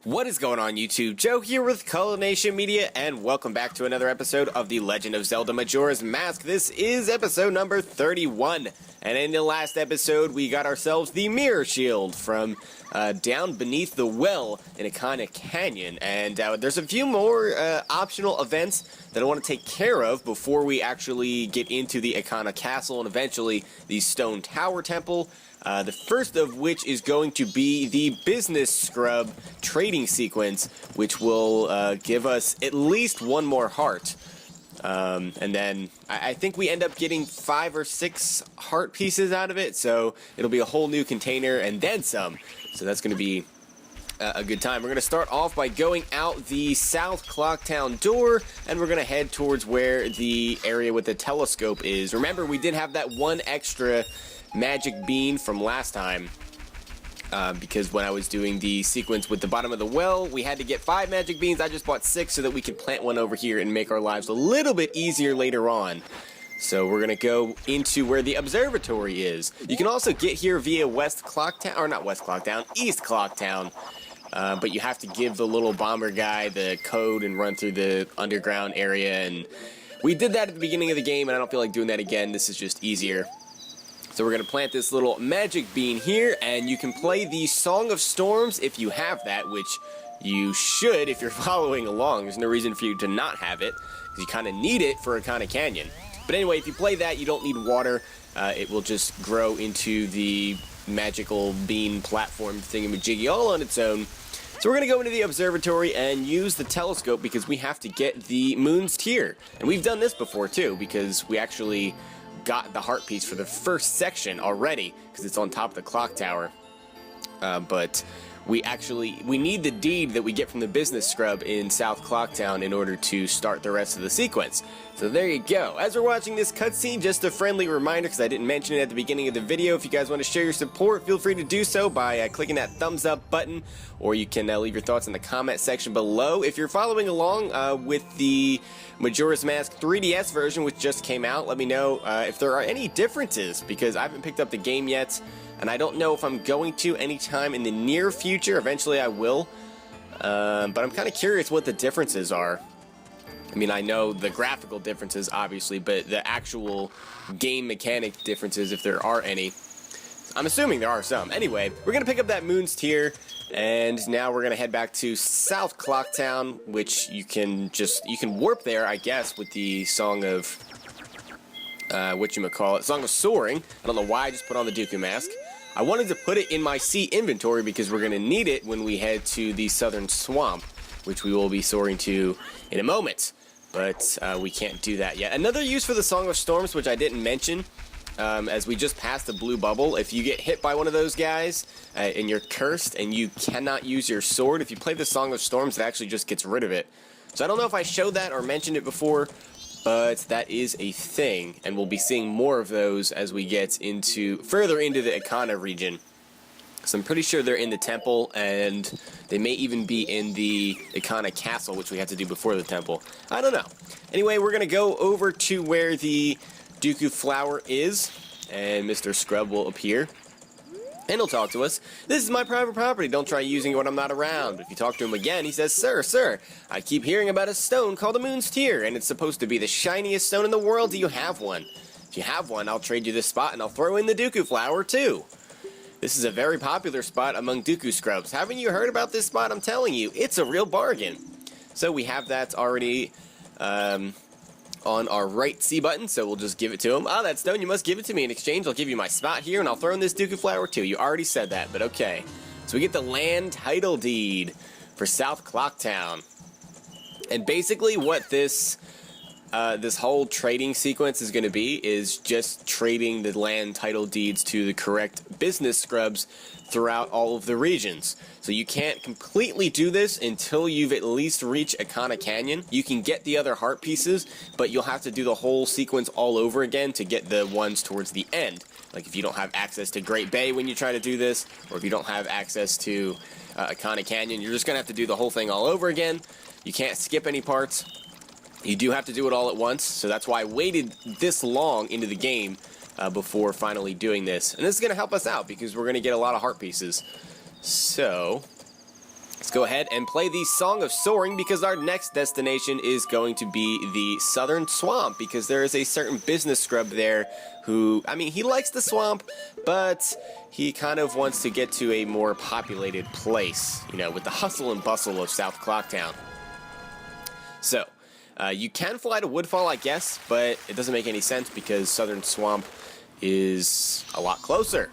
What is going on YouTube? Joe here with Culination Media, and welcome back to another episode of the Legend of Zelda Majora's Mask. This is episode number 31, and in the last episode we got ourselves the Mirror Shield from down beneath the well in Ikana Canyon, and there's a few more optional events that I want to take care of before we actually get into the Ikana Castle and eventually the Stone Tower Temple. The first of which is going to be the Business Scrub trading sequence, which will give us at least one more heart. And then I think we end up getting 5 or 6 heart pieces out of it, so it'll be a whole new container and then some. So that's going to be a good time. We're going to start off by going out the South Clock Town door, and we're going to head towards where the area with the telescope is. Remember, we did have that one extra magic bean from last time, because when I was doing the sequence with the bottom of the well, we had to get 5 magic beans. I just bought 6 so that we could plant one over here and make our lives a little bit easier later on. So we're gonna go into where the observatory is. You can also get here via West Clocktown, or not West Clocktown, East Clocktown. But you have to give the little bomber guy the code and run through the underground area, and we did that at the beginning of the game, and I don't feel like doing that again. This is just easier. So we're going to plant this little magic bean here, and you can play the Song of Storms if you have that, which you should if you're following along. There's no reason for you to not have it, because you kind of need it for Ikana Canyon. But anyway, if you play that, you don't need water. It will just grow into the magical bean platform thingamajiggy all on its own. So we're going to go into the observatory and use the telescope because we have to get the moon's tear. And we've done this before too, because we actually got the heart piece for the first section already because it's on top of the clock tower, but we need the deed that we get from the Business Scrub in South Clocktown in order to start the rest of the sequence. So there you go. As we're watching this cutscene, just a friendly reminder, because I didn't mention it at the beginning of the video, if you guys want to share your support, feel free to do so by clicking that thumbs up button, or you can leave your thoughts in the comment section below. If you're following along with the Majora's Mask 3DS version, which just came out, let me know if there are any differences, because I haven't picked up the game yet, and I don't know if I'm going to anytime in the near future. Eventually I will, but I'm kind of curious what the differences are. I mean, I know the graphical differences, obviously, but the actual game mechanic differences, if there are any. I'm assuming there are some. Anyway, we're going to pick up that moon's tear, and now we're going to head back to South Clocktown, which you can warp there, I guess, with the Song of, Song of Soaring. I don't know why I just put on the Dooku mask. I wanted to put it in my C inventory because we're going to need it when we head to the Southern Swamp, which we will be soaring to in a moment. But we can't do that yet. Another use for the Song of Storms, which I didn't mention, as we just passed the blue bubble, if you get hit by one of those guys and you're cursed and you cannot use your sword, if you play the Song of Storms, it actually just gets rid of it. So I don't know if I showed that or mentioned it before, but that is a thing, and we'll be seeing more of those as we get further into the Ikana region. So I'm pretty sure they're in the temple, and they may even be in the Ikana Castle, which we have to do before the temple. I don't know. Anyway, we're going to go over to where the Dooku flower is, and Mr. Scrub will appear, and he'll talk to us. This is my private property. Don't try using it when I'm not around. If you talk to him again, he says, Sir, I keep hearing about a stone called the Moon's Tear, and it's supposed to be the shiniest stone in the world. Do you have one? If you have one, I'll trade you this spot, and I'll throw in the Dooku flower, too. This is a very popular spot among Dooku Scrubs. Haven't you heard about this spot? I'm telling you, it's a real bargain. So we have that already on our right C button, so we'll just give it to him. Ah, that stone, you must give it to me. In exchange, I'll give you my spot here, and I'll throw in this Dooku flower too. You already said that, but okay. So we get the land title deed for South Clocktown. And basically what this whole trading sequence is going to be is just trading the land title deeds to the correct business scrubs throughout all of the regions. So you can't completely do this until you've at least reached Ikana Canyon. You can get the other heart pieces, but you'll have to do the whole sequence all over again to get the ones towards the end. Like if you don't have access to Great Bay when you try to do this, or if you don't have access to Ikana Canyon, you're just going to have to do the whole thing all over again. You can't skip any parts. You do have to do it all at once, so that's why I waited this long into the game before finally doing this. And this is going to help us out because we're going to get a lot of heart pieces. So, let's Let's go ahead and play the Song of Soaring because our next destination is going to be the Southern Swamp because there is a certain business scrub there who, I mean, he likes the swamp, but he kind of wants to get to a more populated place, you know, with the hustle and bustle of South Clocktown. So, you can fly to Woodfall, I guess, but it doesn't make any sense because Southern Swamp is a lot closer.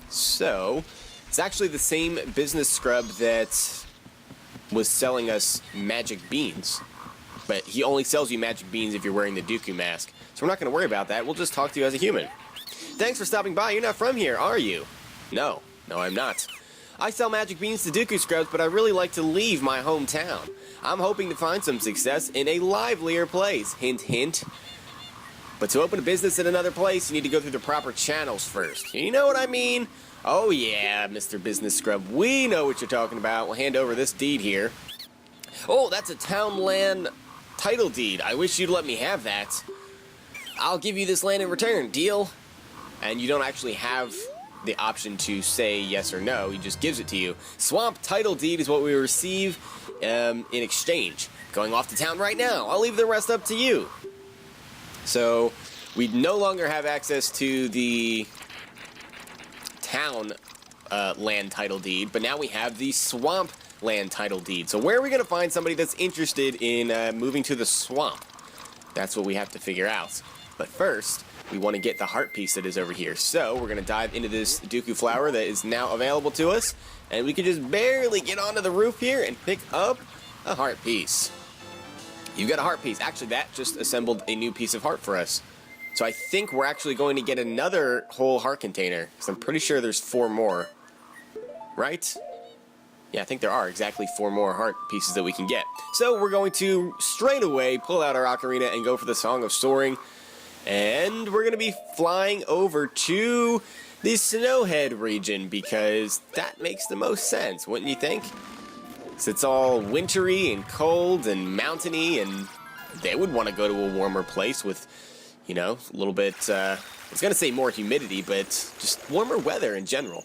So, it's actually the same business scrub that was selling us magic beans. But he only sells you magic beans if you're wearing the Dooku mask. So we're not going to worry about that. We'll just talk to you as a human. Thanks for stopping by. You're not from here, are you? No, I'm not. I sell magic beans to Dooku scrubs, but I really like to leave my hometown. I'm hoping to find some success in a livelier place. Hint, hint. But to open a business in another place, you need to go through the proper channels first. You know what I mean? Oh yeah, Mr. Business Scrub, we know what you're talking about. We'll hand over this deed here. Oh, that's a town land title deed. I wish you'd let me have that. I'll give you this land in return. Deal? And you don't actually have the option to say yes or no. He just gives it to you. Swamp title deed is what we receive in exchange. Going off to town right now. I'll leave the rest up to you. So, we no longer have access to the town land title deed, but now we have the swamp land title deed. So where are we going to find somebody that's interested in moving to the swamp? That's what we have to figure out. But first, we want to get the heart piece that is over here. So we're going to dive into this Dooku flower that is now available to us, and we can just barely get onto the roof here and pick up a heart piece. You've got a heart piece. Actually, that just assembled a new piece of heart for us. So I think we're actually going to get another whole heart container, because I'm pretty sure there's 4 more. Right? Yeah, I think there are exactly 4 more heart pieces that we can get. So we're going to straight away pull out our ocarina and go for the Song of Soaring. And we're going to be flying over to the Snowhead region, because that makes the most sense, wouldn't you think? So it's all wintry and cold and mountainy, and they would want to go to a warmer place with, you know, a little bit, I was going to say more humidity, but just warmer weather in general.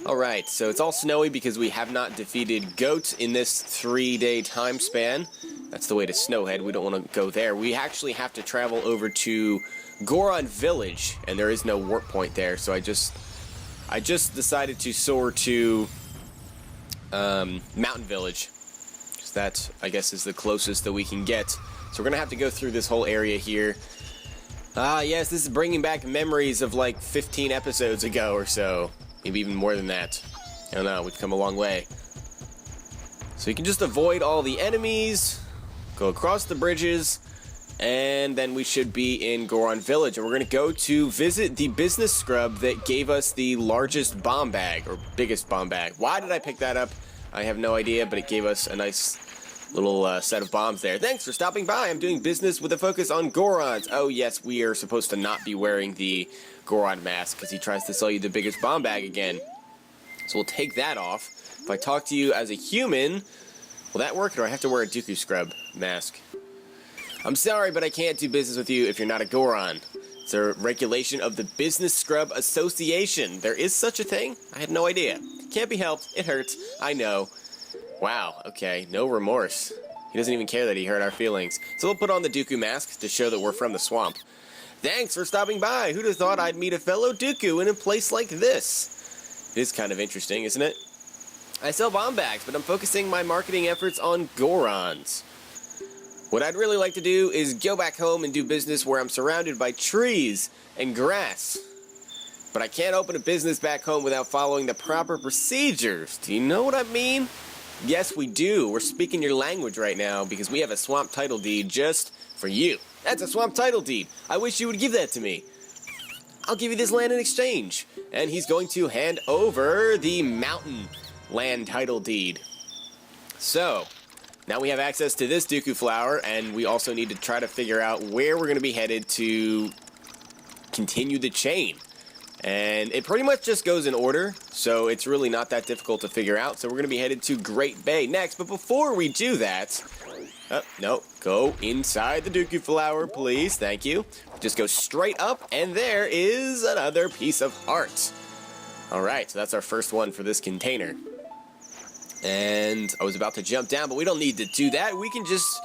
Alright, so it's all snowy because we have not defeated Goat in this 3-day time span. That's the way to Snowhead. We don't want to go there. We actually have to travel over to Goron Village, and there is no warp point there, so I just decided to soar to Mountain Village. That, I guess, is the closest that we can get. So we're going to have to go through this whole area here. Ah, yes, this is bringing back memories of like 15 episodes ago or so. Maybe even more than that. I don't know, we've come a long way. So you can just avoid all the enemies, go across the bridges, and then we should be in Goron Village. And we're going to go to visit the business scrub that gave us the largest bomb bag, or biggest bomb bag. Why did I pick that up? I have no idea, but it gave us a nice little set of bombs there. Thanks for stopping by. I'm doing business with a focus on Gorons. Oh yes, we are supposed to not be wearing the Goron mask because he tries to sell you the biggest bomb bag again. So we'll take that off. If I talk to you as a human, will that work, or do I have to wear a Dooku scrub mask? I'm sorry, but I can't do business with you if you're not a Goron. It's a regulation of the Business Scrub Association. There is such a thing? I had no idea. Can't be helped. It hurts. I know. Wow, okay, no remorse. He doesn't even care that he hurt our feelings. So we'll put on the Dooku mask to show that we're from the swamp. Thanks for stopping by. Who'd have thought I'd meet a fellow Dooku in a place like this? It is kind of interesting, isn't it? I sell bomb bags, but I'm focusing my marketing efforts on Gorons. What I'd really like to do is go back home and do business where I'm surrounded by trees and grass. But I can't open a business back home without following the proper procedures. Do you know what I mean? Yes, we do. We're speaking your language right now because we have a swamp title deed just for you. That's a swamp title deed. I wish you would give that to me. I'll give you this land in exchange. And he's going to hand over the mountain land title deed. So, now we have access to this Dooku flower, and we also need to try to figure out where we're going to be headed to continue the chain. And it pretty much just goes in order, so it's really not that difficult to figure out. So we're going to be headed to Great Bay next, but before we do that... no, go inside the Dooku flower, please, thank you. Just go straight up, and there is another piece of heart. Alright, so that's our first one for this container. And I was about to jump down, but we don't need to do that. We can just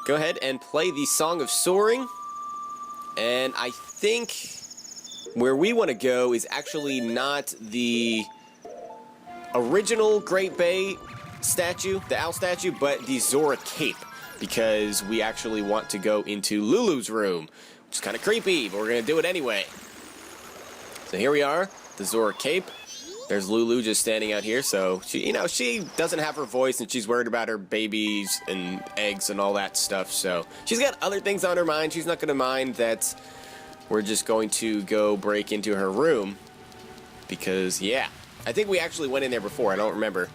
go ahead and play the Song of Soaring. And I think where we want to go is actually not the original Great Bay statue, the owl statue, but the Zora Cape, because we actually want to go into Lulu's room, which is kind of creepy, but we're going to do it anyway. So here we are, the Zora Cape. There's Lulu just standing out here, so she doesn't have her voice, and she's worried about her babies and eggs and all that stuff, so she's got other things on her mind. She's not going to mind that we're just going to go break into her room, because, yeah, I think we actually went in there before. I don't remember.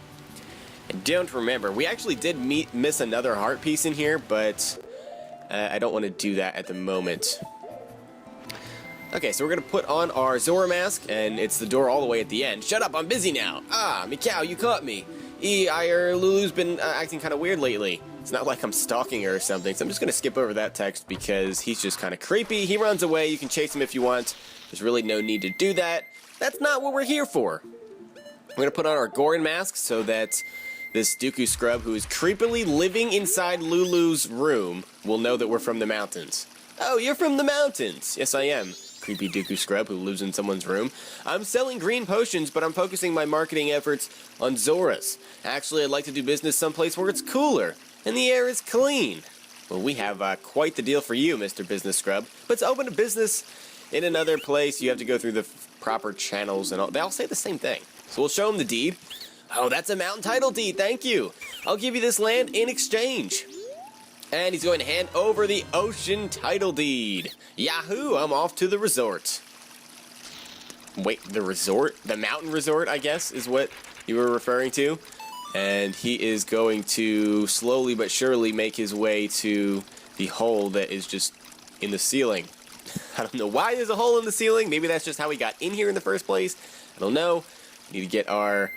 I don't remember. We actually did miss another heart piece in here, but I don't want to do that at the moment. Okay, so we're going to put on our Zora mask, and it's the door all the way at the end. Shut up, I'm busy now. Ah, Mikau, you caught me. Lulu's been acting kind of weird lately. It's not like I'm stalking her or something, so I'm just going to skip over that text because he's just kind of creepy. He runs away. You can chase him if you want. There's really no need to do that. That's not what we're here for. We're going to put on our Gorin mask so that this Dooku scrub who is creepily living inside Lulu's room will know that we're from the mountains. Oh, you're from the mountains. Yes, I am. Creepy Dooku scrub who lives in someone's room. I'm selling green potions, but I'm focusing my marketing efforts on Zoras. Actually, I'd like to do business someplace where it's cooler and the air is clean. Well, we have quite the deal for you, Mr. Business Scrub. But to open a business in another place, you have to go through the proper channels, and they all say the same thing. So we'll show him the deed. Oh, that's a mountain title deed, thank you. I'll give you this land in exchange. And he's going to hand over the ocean title deed. Yahoo! I'm off to the resort. Wait, the resort? The mountain resort, I guess, is what you were referring to. And he is going to slowly but surely make his way to the hole that is just in the ceiling. I don't know why there's a hole in the ceiling. Maybe that's just how we got in here in the first place. I don't know. We need to get our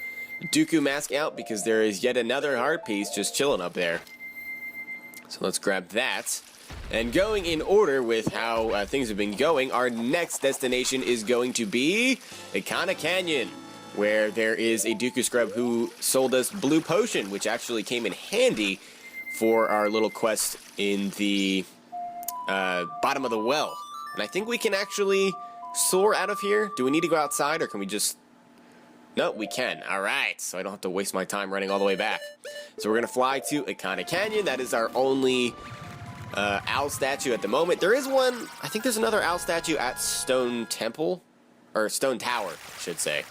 Dooku mask out because there is yet another heart piece just chilling up there. So let's grab that. And going in order with how things have been going, our next destination is going to be Ikana Canyon, where there is a Dooku scrub who sold us Blue Potion, which actually came in handy for our little quest in the bottom of the well. And I think we can actually soar out of here. Do we need to go outside, or can we just... No, we can. Alright, so I don't have to waste my time running all the way back. So we're going to fly to Ikana Canyon. That is our only owl statue at the moment. There is one, I think there's another owl statue at Stone Temple, or Stone Tower, I should say.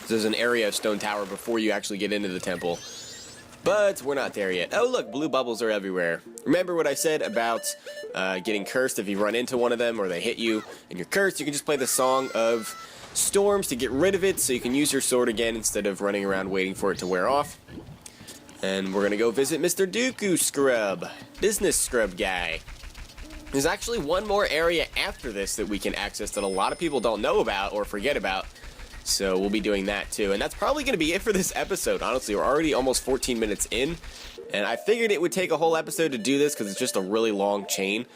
There's an area of Stone Tower before you actually get into the temple. But we're not there yet. Oh look, blue bubbles are everywhere. Remember what I said about getting cursed if you run into one of them or they hit you and you're cursed? You can just play the Song of Storms to get rid of it, so you can use your sword again instead of running around waiting for it to wear off. And we're gonna go visit Mr. Dooku Scrub, business scrub guy. There's actually one more area after this that we can access that a lot of people don't know about or forget about, so we'll be doing that too. And that's probably gonna be it for this episode. Honestly, we're already almost 14 minutes in, and I figured it would take a whole episode to do this because it's just a really long chain.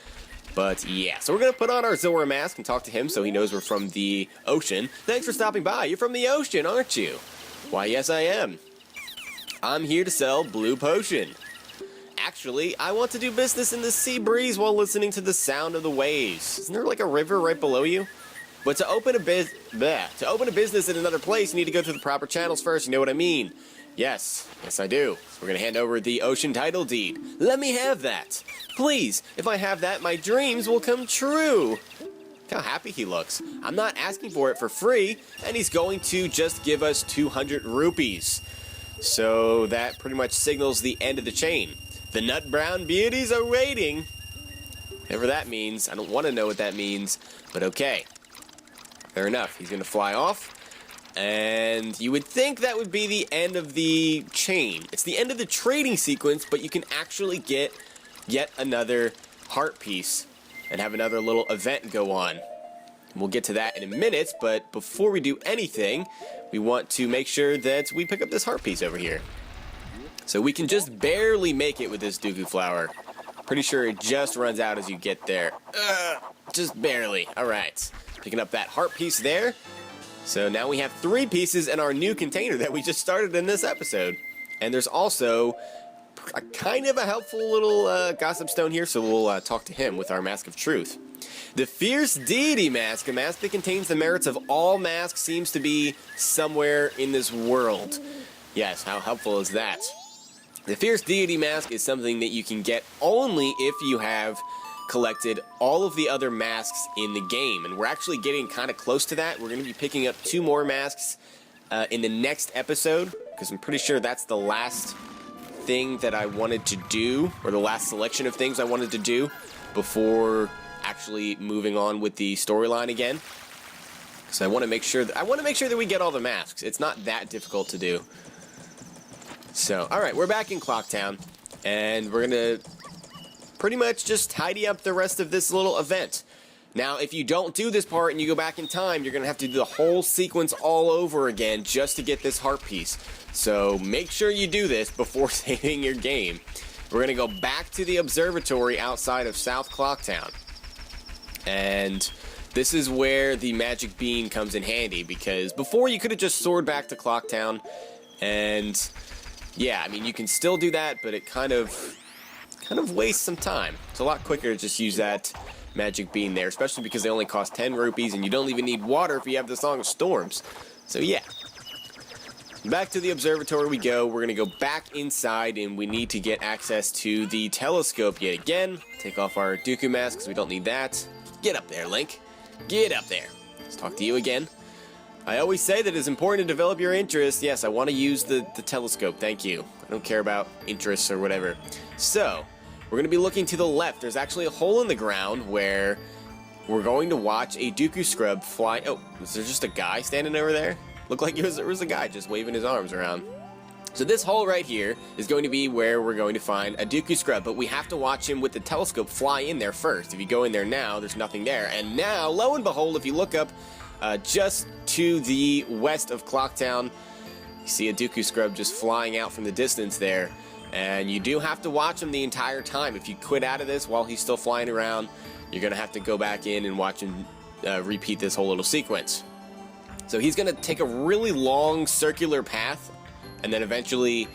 But yeah, so we're going to put on our Zora mask and talk to him so he knows we're from the ocean. Thanks for stopping by. You're from the ocean, aren't you? Why, yes, I am. I'm here to sell Blue Potion. Actually, I want to do business in the sea breeze while listening to the sound of the waves. Isn't there like a river right below you? But to open a business in another place, you need to go through the proper channels first. You know what I mean? Yes, I do. So we're going to hand over the ocean title deed. Let me have that. Please, if I have that, my dreams will come true. Look how happy he looks. I'm not asking for it for free, and he's going to just give us 200 rupees. So that pretty much signals the end of the chain. The nut brown beauties are waiting. Whatever that means. I don't want to know what that means, but okay. Fair enough. He's going to fly off. And you would think that would be the end of the chain. It's the end of the trading sequence, but you can actually get yet another heart piece and have another little event go on. We'll get to that in a minute, but before we do anything, we want to make sure that we pick up this heart piece over here. So we can just barely make it with this Dooku flower. Pretty sure it just runs out as you get there. Just barely. Alright. Picking up that heart piece there. So now we have 3 pieces in our new container that we just started in this episode. And there's also a kind of a helpful little gossip stone here, so we'll talk to him with our Mask of Truth. The Fierce Deity Mask, a mask that contains the merits of all masks, seems to be somewhere in this world. Yes, how helpful is that? The Fierce Deity Mask is something that you can get only if you have collected all of the other masks in the game, and we're actually getting kind of close to that. We're going to be picking up 2 more masks in the next episode, because I'm pretty sure that's the last thing that I wanted to do, or the last selection of things I wanted to do before actually moving on with the storyline again. So I want to make sure that we get all the masks. It's not that difficult to do. So, all right, we're back in Clocktown, and we're gonna pretty much just tidy up the rest of this little event. Now, if you don't do this part and you go back in time, you're gonna have to do the whole sequence all over again just to get this heart piece. So make sure you do this before saving your game. We're gonna go back to the observatory outside of South Clocktown. And this is where the magic bean comes in handy, because before you could have just soared back to Clocktown, and yeah, I mean, you can still do that, but it kind of wastes some time. It's a lot quicker to just use that magic bean there, especially because they only cost 10 rupees, and you don't even need water if you have the Song of Storms. So yeah. Back to the observatory we go. We're going to go back inside, and we need to get access to the telescope yet again. Take off our Dooku mask, because we don't need that. Get up there, Link. Get up there. Let's talk to you again. I always say that it's important to develop your interest. Yes, I want to use the telescope. Thank you. I don't care about interests or whatever. So, we're going to be looking to the left. There's actually a hole in the ground where we're going to watch a Dooku scrub fly. Oh, is there just a guy standing over there? Looked like there was a guy just waving his arms around. So this hole right here is going to be where we're going to find a Dooku scrub, but we have to watch him with the telescope fly in there first. If you go in there now, there's nothing there. And now, lo and behold, if you look up just to the west of Clocktown, you see a Dooku scrub just flying out from the distance there. And you do have to watch him the entire time. If you quit out of this while he's still flying around, you're going to have to go back in and watch him repeat this whole little sequence. So he's going to take a really long circular path and then eventually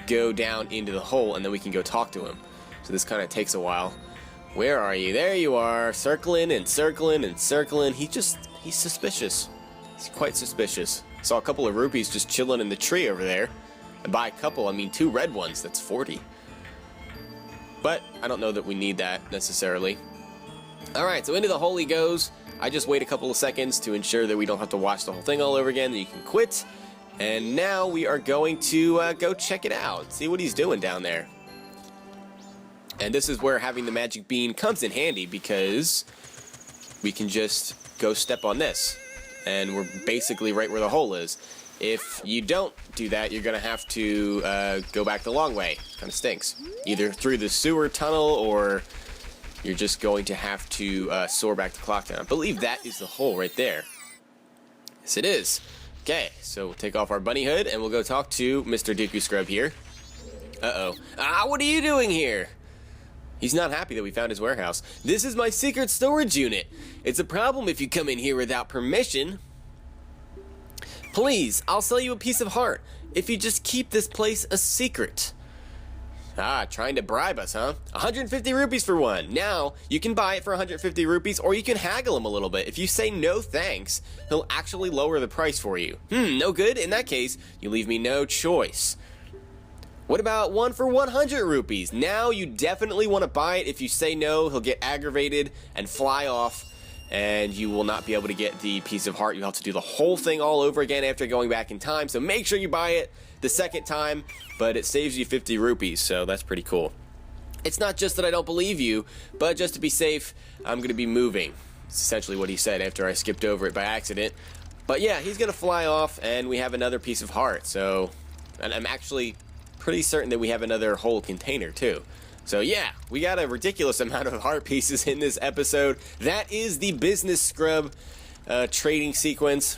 go down into the hole, and then we can go talk to him. So this kind of takes a while. Where are you? There you are, circling and circling and circling. He's suspicious. He's quite suspicious. Saw a couple of rupees just chilling in the tree over there. And by a couple, I mean 2 red ones. That's 40. But I don't know that we need that necessarily. Alright, so into the hole he goes. I just wait a couple of seconds to ensure that we don't have to watch the whole thing all over again. Then you can quit. And now we are going to go check it out. See what he's doing down there. And this is where having the magic bean comes in handy, because we can just go step on this. And we're basically right where the hole is. If you don't do that, you're going to have to go back the long way. Kind of stinks. Either through the sewer tunnel, or you're just going to have to soar back to Clocktown. I believe that is the hole right there. Yes, it is. Okay, so we'll take off our bunny hood, and we'll go talk to Mr. Dooku Scrub here. Uh-oh. What are you doing here? He's not happy that we found his warehouse. This is my secret storage unit. It's a problem if you come in here without permission. Please, I'll sell you a piece of heart if you just keep this place a secret. Trying to bribe us, huh? 150 rupees for one. Now, you can buy it for 150 rupees, or you can haggle him a little bit. If you say no thanks, he'll actually lower the price for you. No good? In that case, you leave me no choice. What about one for 100 rupees? Now you definitely want to buy it. If you say no, he'll get aggravated and fly off, and you will not be able to get the piece of heart. You'll have to do the whole thing all over again after going back in time, so make sure you buy it the second time, but it saves you 50 rupees, so that's pretty cool. It's not just that I don't believe you, but just to be safe, I'm going to be moving. It's essentially what he said after I skipped over it by accident. But yeah, he's going to fly off, and we have another piece of heart, so... And I'm actually pretty certain that we have another whole container, too. So yeah, we got a ridiculous amount of heart pieces in this episode. That is the business scrub trading sequence.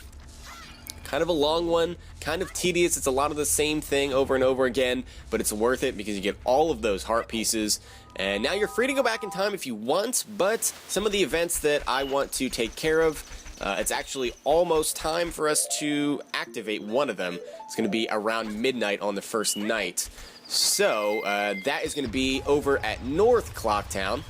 Kind of a long one, kind of tedious. It's a lot of the same thing over and over again, but it's worth it because you get all of those heart pieces. And now you're free to go back in time if you want, but some of the events that I want to take care of It's actually almost time for us to activate one of them. It's going to be around midnight on the first night. So, that is going to be over at North Clocktown.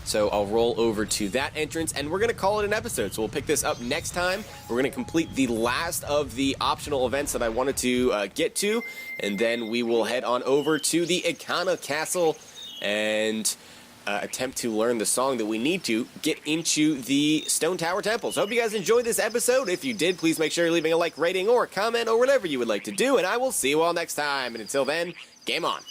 So I'll roll over to that entrance, and we're going to call it an episode. So we'll pick this up next time. We're going to complete the last of the optional events that I wanted to get to, and then we will head on over to the Ikana Castle and attempt to learn the song that we need to get into the Stone Tower Temple. So I hope you guys enjoyed this episode. If you did, please make sure you're leaving a like, rating, or a comment, or whatever you would like to do, and I will see you all next time. And until then, game on.